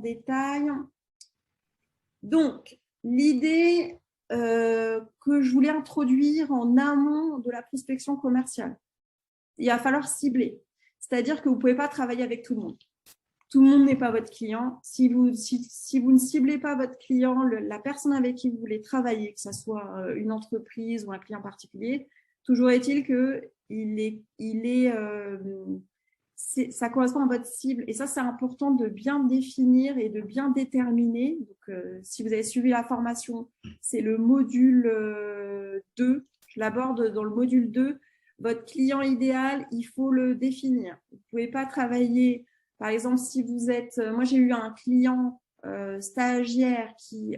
détail. Donc, l'idée que je voulais introduire en amont de la prospection commerciale, il va falloir cibler. C'est-à-dire que vous ne pouvez pas travailler avec tout le monde. Tout le monde n'est pas votre client. Si vous ne ciblez pas votre client, la personne avec qui vous voulez travailler, que ce soit une entreprise ou un client particulier, toujours est-il que ça correspond à votre cible. Et ça, c'est important de bien définir et de bien déterminer. Donc, si vous avez suivi la formation, c'est le module 2. Je l'aborde dans le module 2. Votre client idéal, il faut le définir. Vous ne pouvez pas travailler, par exemple, si vous êtes… moi, j'ai eu un client stagiaire qui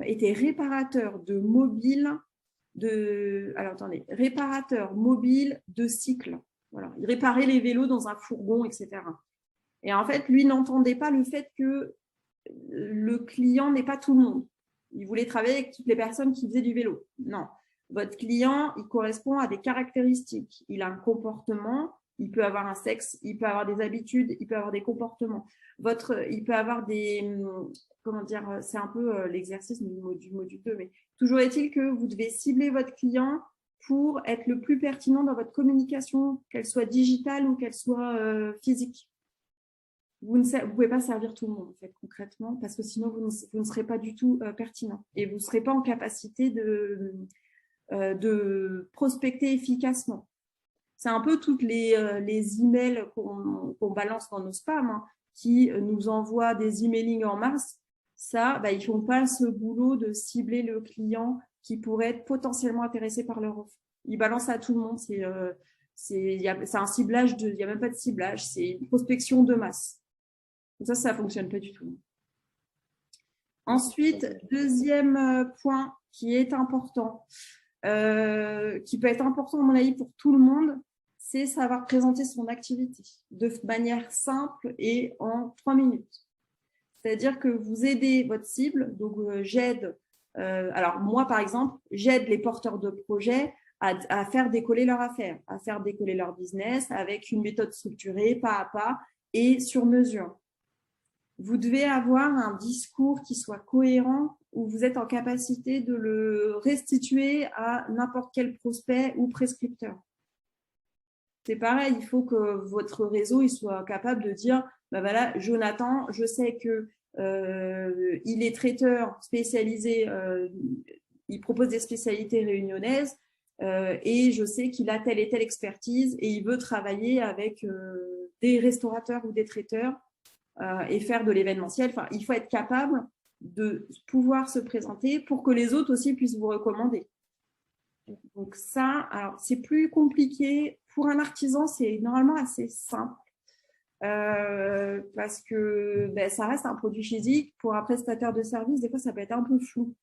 était réparateur de mobile, réparateur mobile de cycle. Voilà. Il réparait les vélos dans un fourgon, etc. Et en fait, lui n'entendait pas le fait que le client n'est pas tout le monde. Il voulait travailler avec toutes les personnes qui faisaient du vélo. Non. Votre client, il correspond à des caractéristiques. Il a un comportement, il peut avoir un sexe, il peut avoir des habitudes, il peut avoir des comportements. Il peut avoir des… Comment dire, c'est un peu l'exercice du module 2, mais toujours est-il que vous devez cibler votre client pour être le plus pertinent dans votre communication, qu'elle soit digitale ou qu'elle soit physique. Vous ne pouvez pas servir tout le monde, en fait, concrètement, parce que sinon, vous ne serez pas du tout pertinent et vous ne serez pas en capacité de prospecter efficacement. C'est un peu toutes les emails qu'on balance dans nos spams, hein, qui nous envoient des emailing en masse. Ça, ils ne font pas ce boulot de cibler le client qui pourrait être potentiellement intéressé par leur offre. Ils balancent à tout le monde. C'est un ciblage, il n'y a même pas de ciblage, c'est une prospection de masse. Donc ça ne fonctionne pas du tout. Ensuite, deuxième point qui est important, qui peut être important à mon avis pour tout le monde, c'est savoir présenter son activité de manière simple et en 3 minutes. C'est-à-dire que vous aidez votre cible, donc j'aide, alors moi par exemple, j'aide les porteurs de projets à faire décoller leur affaire, à faire décoller leur business avec une méthode structurée, pas à pas et sur mesure. Vous devez avoir un discours qui soit cohérent où vous êtes en capacité de le restituer à n'importe quel prospect ou prescripteur. C'est pareil, il faut que votre réseau il soit capable de dire voilà, Jonathan, je sais que il est traiteur spécialisé, il propose des spécialités réunionnaises et je sais qu'il a telle et telle expertise et il veut travailler avec des restaurateurs ou des traiteurs et faire de l'événementiel. Enfin, il faut être capable de pouvoir se présenter pour que les autres aussi puissent vous recommander. Donc ça, alors c'est plus compliqué. Pour un artisan, c'est normalement assez simple parce que ça reste un produit physique. Pour un prestataire de service, des fois, ça peut être un peu flou.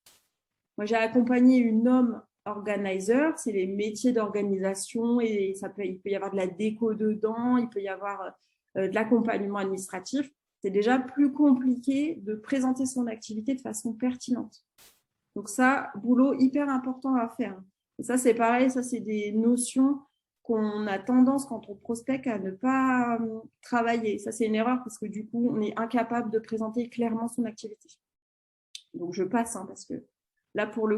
Moi, j'ai accompagné une home organizer, c'est les métiers d'organisation et il peut y avoir de la déco dedans, il peut y avoir de l'accompagnement administratif. C'est déjà plus compliqué de présenter son activité de façon pertinente. Donc ça, boulot hyper important à faire. Et ça, c'est pareil, ça, c'est des notions qu'on a tendance, quand on prospecte, à ne pas travailler. Ça, c'est une erreur parce que du coup, on est incapable de présenter clairement son activité. Donc, je passe, hein, parce que là, pour le